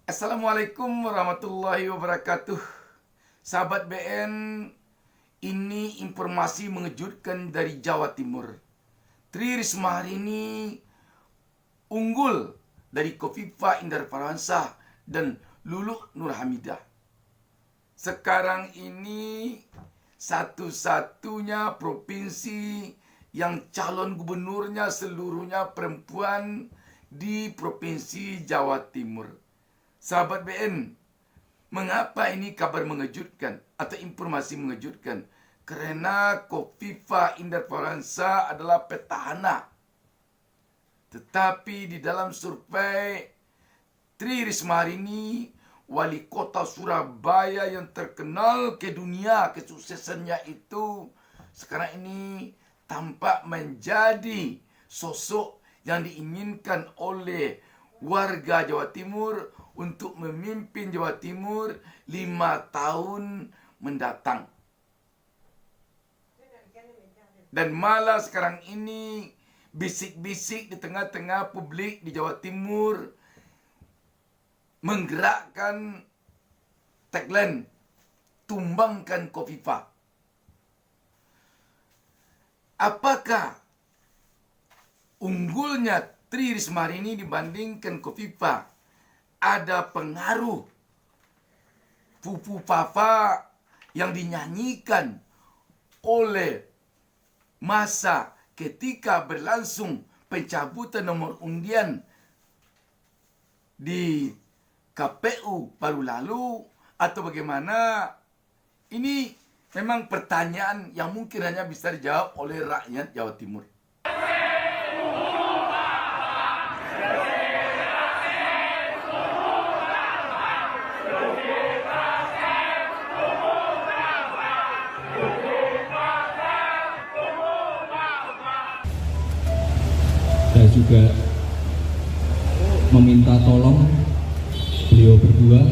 Assalamualaikum warahmatullahi wabarakatuh. Sahabat BN, ini informasi mengejutkan dari Jawa Timur. Tri Risma hari ini unggul dari Kofifa Indar Parawansa dan Luluh Nur Hamidah. Sekarang ini satu-satunya provinsi yang calon gubernurnya seluruhnya perempuan di Provinsi Jawa Timur. Sahabat BN, mengapa ini kabar mengejutkan atau informasi mengejutkan? Karena Kofifa Indar Parawansa adalah petahana. Tetapi di dalam survei Tri Risma hari ini, wali kota Surabaya yang terkenal ke dunia kesuksesannya itu, sekarang ini tampak menjadi sosok yang diinginkan oleh warga Jawa Timur untuk memimpin Jawa Timur 5 tahun mendatang. Dan malah sekarang ini bisik-bisik di tengah-tengah publik di Jawa Timur menggerakkan tagline tumbangkan Kofifa. Apakah unggulnya Tri Risma hari ini dibandingkan Kofifa ada pengaruh Fufu Fafa yang dinyanyikan oleh masa ketika berlangsung pencabutan nomor undian di KPU baru lalu, atau bagaimana? Ini memang pertanyaan yang mungkin hanya bisa dijawab oleh rakyat Jawa Timur. Saya juga meminta tolong beliau berdua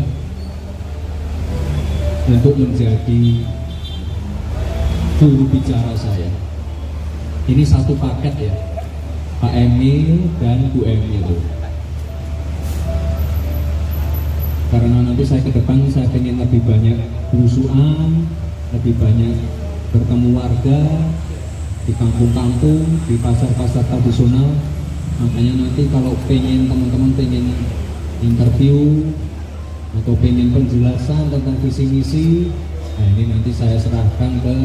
untuk menjadi juru bicara saya. Ini satu paket ya, Pak Emil dan Bu Emil. Karena nanti saya ke depan saya ingin lebih banyak berusuhan, lebih banyak bertemu warga di kampung-kampung, di pasar-pasar tradisional. Makanya nanti kalau teman-teman pengen interview atau pengen penjelasan tentang visi misi, nah ini nanti saya serahkan ke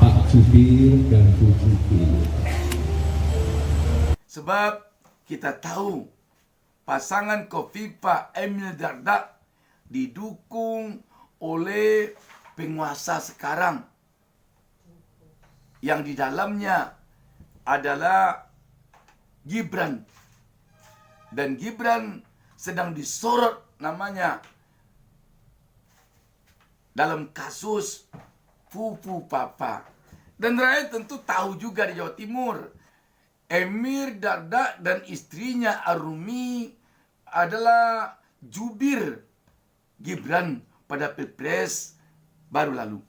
Pak Jubir dan Bu Jubir. Sebab kita tahu pasangan Kofifa Emil Dardak didukung oleh penguasa sekarang yang di dalamnya adalah Gibran. Dan Gibran sedang disorot namanya dalam kasus Fufu Fafa. Dan rakyat tentu tahu juga di Jawa Timur, Emil Dardak dan istrinya Arumi adalah jubir Gibran pada Pilpres baru lalu.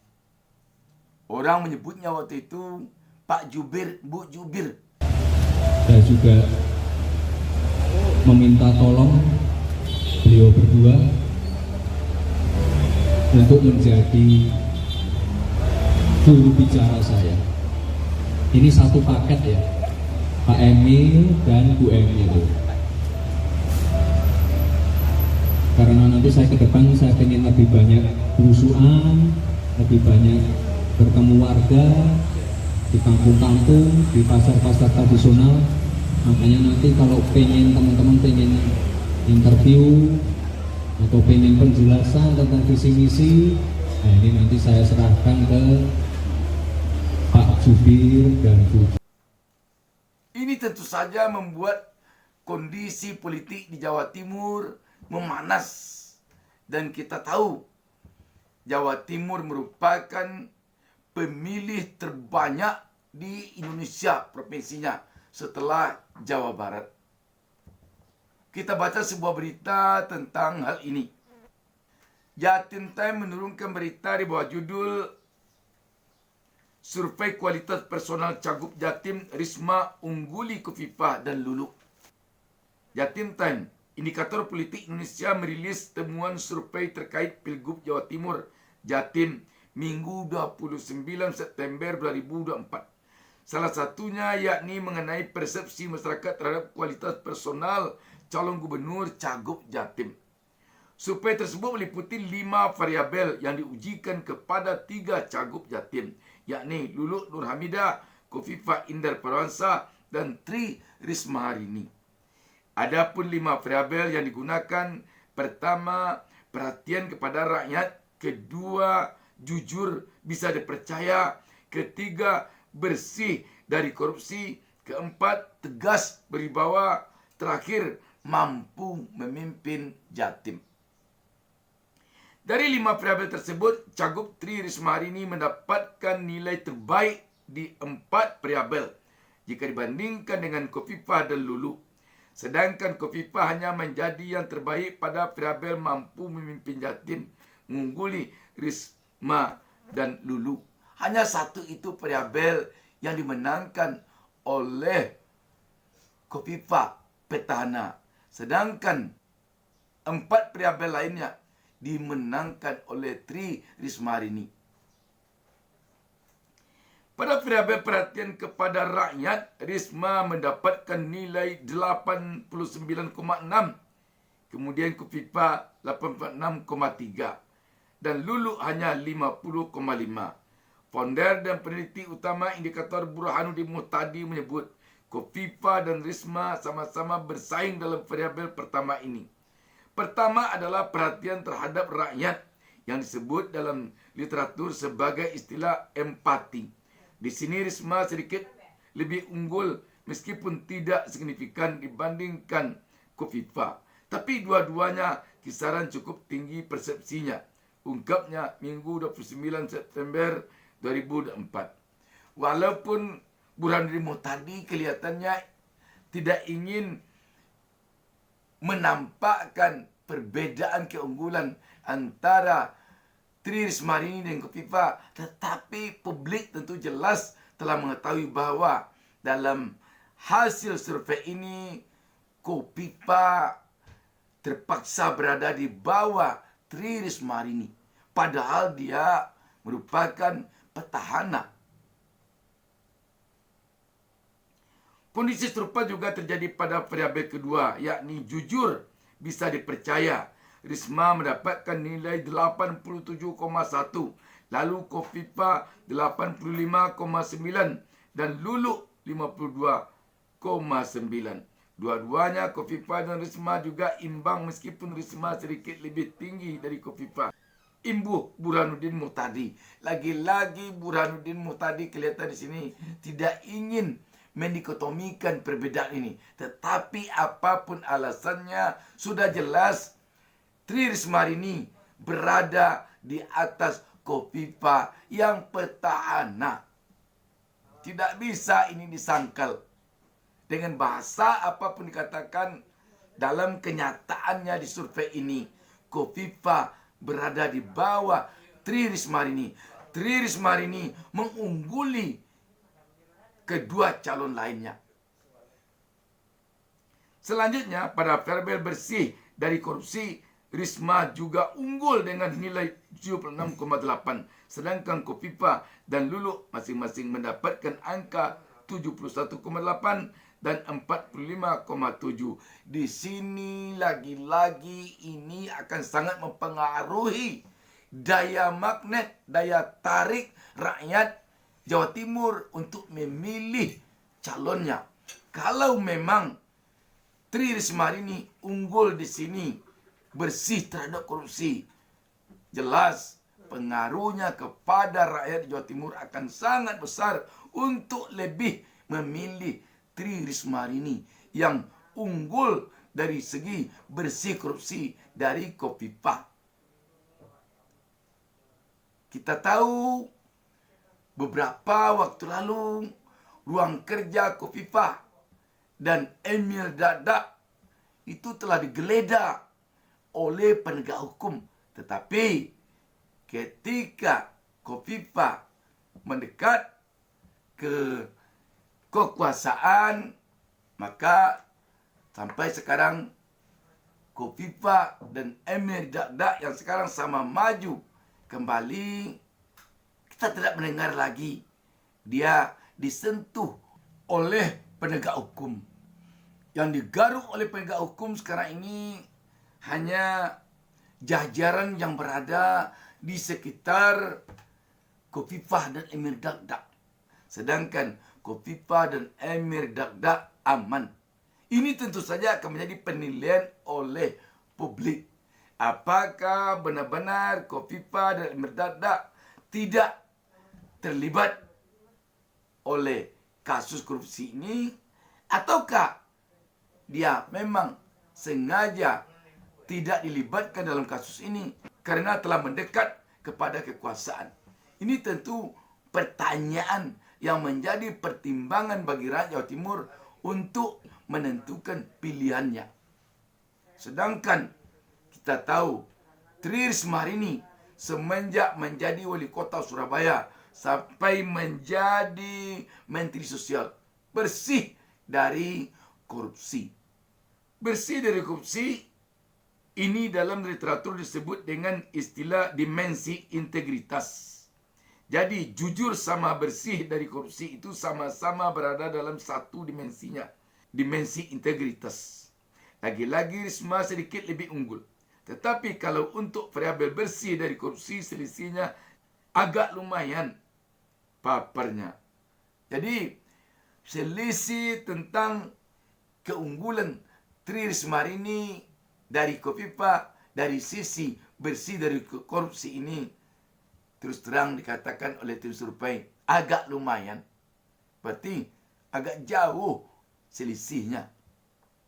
Orang menyebutnya waktu itu Pak Jubir, Bu Jubir. Saya juga meminta tolong beliau berdua untuk menjadi juru bicara saya. Ini satu paket ya, Pak Emil dan Bu Emil. Karena nanti saya ke depan saya ingin lebih banyak berusuhan, lebih banyak bertemu warga di kampung-kampung, di pasar-pasar tradisional. Makanya nanti kalau teman-teman pengen interview atau pengen penjelasan tentang visi misi, nah ini nanti saya serahkan ke Pak Jubir dan Bu Jubir. Ini tentu saja membuat kondisi politik di Jawa Timur memanas. Dan kita tahu Jawa Timur merupakan pemilih terbanyak di Indonesia provinsinya setelah Jawa Barat. Kita baca sebuah berita tentang hal ini. Jatim Time menurunkan berita di bawah judul Survei Kualitas Personal Cagup Jatim, Risma ungguli Kofifa dan Luluh. Jatim Time Indikator Politik Indonesia merilis temuan survei terkait Pilgub Jawa Timur Jatim Minggu 29 September 2024. Salah satunya yakni mengenai persepsi masyarakat terhadap kualitas personal calon gubernur Cagup Jatim. Survei tersebut meliputi 5 variabel yang diujikan kepada 3 Cagup Jatim, yakni Luluk Nur Hamidah, Khofifah Indar Parawansa, dan Tri Risma Harini. Adapun 5 variabel yang digunakan: pertama, perhatian kepada rakyat; kedua, jujur, bisa dipercaya; ketiga, bersih dari korupsi; keempat, tegas berwibawa; terakhir, mampu memimpin Jatim. Dari 5 variabel tersebut, Cagup Tri Risma Harini mendapatkan nilai terbaik di 4 variabel jika dibandingkan dengan Khofifah dan Lulu. Sedangkan Khofifah hanya menjadi yang terbaik pada variabel mampu memimpin Jatim, mengungguli Risma dan Lulu. Hanya satu itu variabel yang dimenangkan oleh Khofifah petahana. Sedangkan 4 variabel lainnya dimenangkan oleh Tri Risma Harini. Pada variabel perhatian kepada rakyat, Risma mendapatkan nilai 89,6, kemudian Khofifah 86,3, dan Lulu hanya 50,5. Founder dan peneliti utama indikator Burhanuddin Muhtadi menyebut Khofifah dan Risma sama-sama bersaing dalam variabel pertama ini. Pertama adalah perhatian terhadap rakyat yang disebut dalam literatur sebagai istilah empati. Di sini Risma sedikit lebih unggul meskipun tidak signifikan dibandingkan Khofifah. Tapi dua-duanya kisaran cukup tinggi persepsinya, ungkapnya Minggu 29 September 2004. Walaupun Burhanuddin Muhtadi kelihatannya tidak ingin menampakkan perbedaan keunggulan antara Tri Risma Harini dan Khofifah, tetapi publik tentu jelas telah mengetahui bahwa dalam hasil survei ini Khofifah terpaksa berada di bawah Tri Risma Harini, padahal dia merupakan petahana. Kondisi serupa juga terjadi pada variabel kedua, yakni jujur, bisa dipercaya. Risma mendapatkan nilai 87,1, lalu Khofifah 85,9, dan Lulu 52,9. Dua-duanya Khofifah dan Risma juga imbang meskipun Risma sedikit lebih tinggi dari Khofifah. Imbuh Burhanuddin Muhtadi. Lagi-lagi Burhanuddin Muhtadi kelihatan di sini tidak ingin mendikotomikan perbedaan ini. Tetapi apapun alasannya, sudah jelas Tri Risma Harini berada di atas Khofifah yang petahana. Tidak bisa ini disangkal. Dengan bahasa apapun dikatakan, dalam kenyataannya di survei ini, Khofifah berada di bawah Tri Risma Harini. Tri Risma Harini mengungguli kedua calon lainnya. Selanjutnya, pada variabel bersih dari korupsi, Risma juga unggul dengan nilai 76,8, sedangkan Khofifah dan Lulu masing-masing mendapatkan angka 71,8 dan 45,7. Di sini lagi-lagi ini akan sangat mempengaruhi daya magnet, daya tarik rakyat Jawa Timur untuk memilih calonnya. Kalau memang Tri Risma Harini unggul di sini, bersih terhadap korupsi, jelas pengaruhnya kepada rakyat Jawa Timur akan sangat besar untuk lebih memilih Tri Risma Harini yang unggul dari segi bersih korupsi dari Khofifah. Kita tahu beberapa waktu lalu ruang kerja Khofifah dan Emil Dardak itu telah digeledah oleh penegak hukum. Tetapi ketika Khofifah mendekat ke kekuasaan, maka sampai sekarang Kofifa dan Emir Dardak yang sekarang sama maju kembali, kita tidak mendengar lagi dia disentuh oleh penegak hukum. Yang digaruk oleh penegak hukum sekarang ini hanya jajaran yang berada di sekitar Kofifa dan Emir Dardak. Sedangkan Kofifa dan Emir Dardak aman. Ini tentu saja akan menjadi penilaian oleh publik. Apakah benar-benar Kofifa dan Emir Dardak tidak terlibat oleh kasus korupsi ini, ataukah dia memang sengaja tidak dilibatkan dalam kasus ini karena telah mendekat kepada kekuasaan. Ini tentu pertanyaan yang menjadi pertimbangan bagi rakyat Jawa Timur untuk menentukan pilihannya. Sedangkan kita tahu Tri Risma hari ini semenjak menjadi wali kota Surabaya sampai menjadi Menteri Sosial, bersih dari korupsi. Bersih dari korupsi ini dalam literatur disebut dengan istilah dimensi integritas. Jadi jujur sama bersih dari korupsi itu sama-sama berada dalam satu dimensinya, dimensi integritas. Lagi-lagi Risma sedikit lebih unggul. Tetapi kalau untuk variabel bersih dari korupsi, selisihnya agak lumayan paparnya. Jadi selisih tentang keunggulan Tri Risma ini dari Kofifa dari sisi bersih dari korupsi ini, terus terang dikatakan oleh tim survei agak lumayan. Berarti agak jauh selisihnya.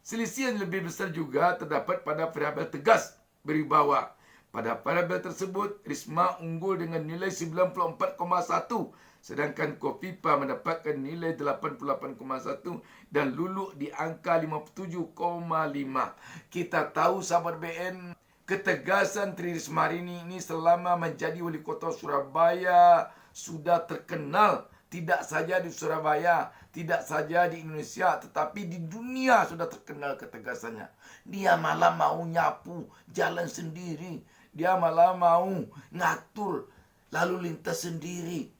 Selisih yang lebih besar juga terdapat pada variabel tegas berwibawa. Pada variabel tersebut, Risma unggul dengan nilai 94,1, sedangkan Kofifa mendapatkan nilai 88,1 dan Lulu di angka 57,5. Kita tahu sahabat BN, ketegasan Tri Risma hari ini selama menjadi wali kota Surabaya sudah terkenal. Tidak saja di Surabaya, tidak saja di Indonesia, tetapi di dunia sudah terkenal ketegasannya. Dia malah mau nyapu jalan sendiri. Dia malah mau ngatur lalu lintas sendiri.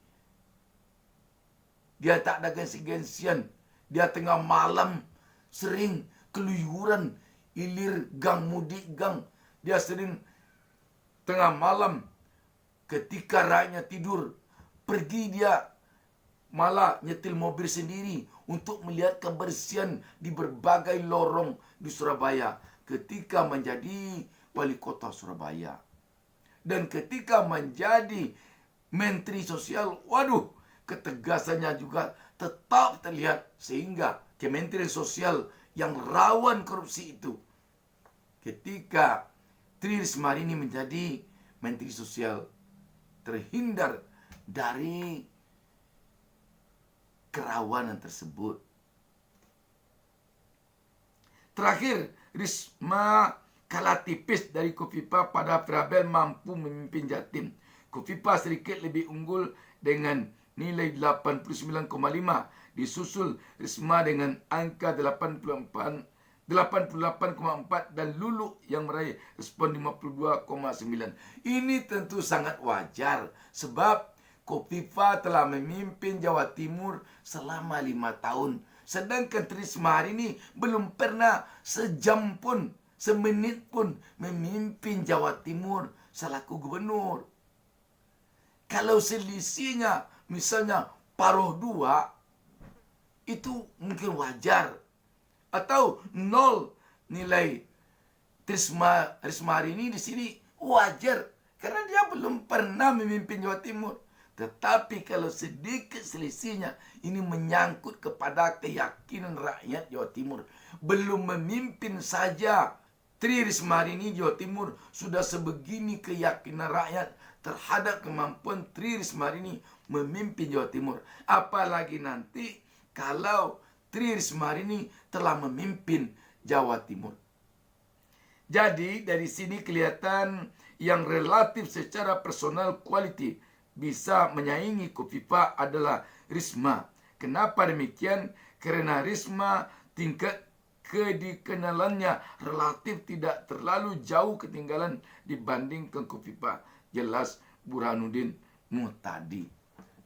Dia tak ada gengsi-gengsian. Dia tengah malam sering keluyuran, ilir gang, mudik gang. Dia sering tengah malam ketika rakyatnya tidur, pergi dia malah nyetil mobil sendiri untuk melihat kebersihan di berbagai lorong di Surabaya ketika menjadi wali kota Surabaya. Dan ketika menjadi Menteri Sosial, waduh, ketegasannya juga tetap terlihat sehingga Kementerian Sosial yang rawan korupsi itu, ketika Tri Risma ini menjadi Menteri Sosial, terhindar dari kerawanan tersebut. Terakhir, Risma kalah tipis dari Kofifa pada variabel mampu memimpin Jatim. Kofifa sedikit lebih unggul dengan nilai 89,5, disusul Risma dengan angka 88,4 dan Lulu yang meraih respon 52,9. Ini tentu sangat wajar sebab Kofifa telah memimpin Jawa Timur selama 5 tahun. Sedangkan Tri Risma hari ini belum pernah sejam pun, semenit pun memimpin Jawa Timur selaku gubernur. Kalau selisihnya misalnya paruh 2, itu mungkin wajar. Atau 0 nilai Risma hari ini di sini wajar. Karena dia belum pernah memimpin Jawa Timur. Tetapi kalau sedikit selisihnya, ini menyangkut kepada keyakinan rakyat Jawa Timur. Belum memimpin saja Tri Risma hari ini Jawa Timur sudah sebegini keyakinan rakyat terhadap kemampuan Tri Risma hari ini memimpin Jawa Timur. Apalagi nanti kalau Tri Risma hari ini telah memimpin Jawa Timur. Jadi dari sini kelihatan yang relatif secara personal quality bisa menyaingi Kofifa adalah Risma. Kenapa demikian? Karena Risma tingkat kedikenalannya relatif tidak terlalu jauh ketinggalan dibanding Kofifa. Jelas Burhanuddin Muhtadi.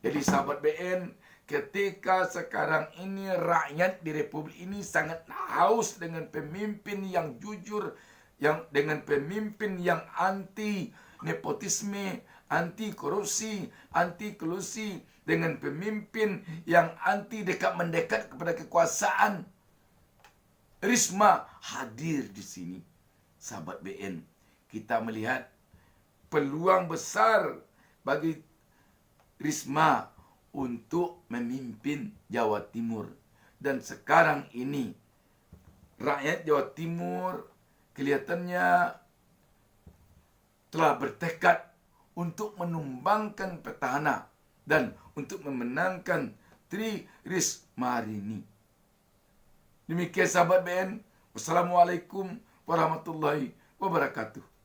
Jadi sahabat BN, ketika sekarang ini rakyat di Republik ini sangat haus dengan pemimpin yang jujur, yang dengan pemimpin yang anti nepotisme, anti korupsi, anti kolusi, dengan pemimpin yang anti mendekat kepada kekuasaan. Risma hadir di sini. Sahabat BN, kita melihat peluang besar bagi Risma untuk memimpin Jawa Timur. Dan sekarang ini rakyat Jawa Timur kelihatannya telah bertekad untuk menumbangkan petahana dan untuk memenangkan Tri Risma hari ini. Demikian sahabat BN. Wassalamualaikum warahmatullahi wabarakatuh.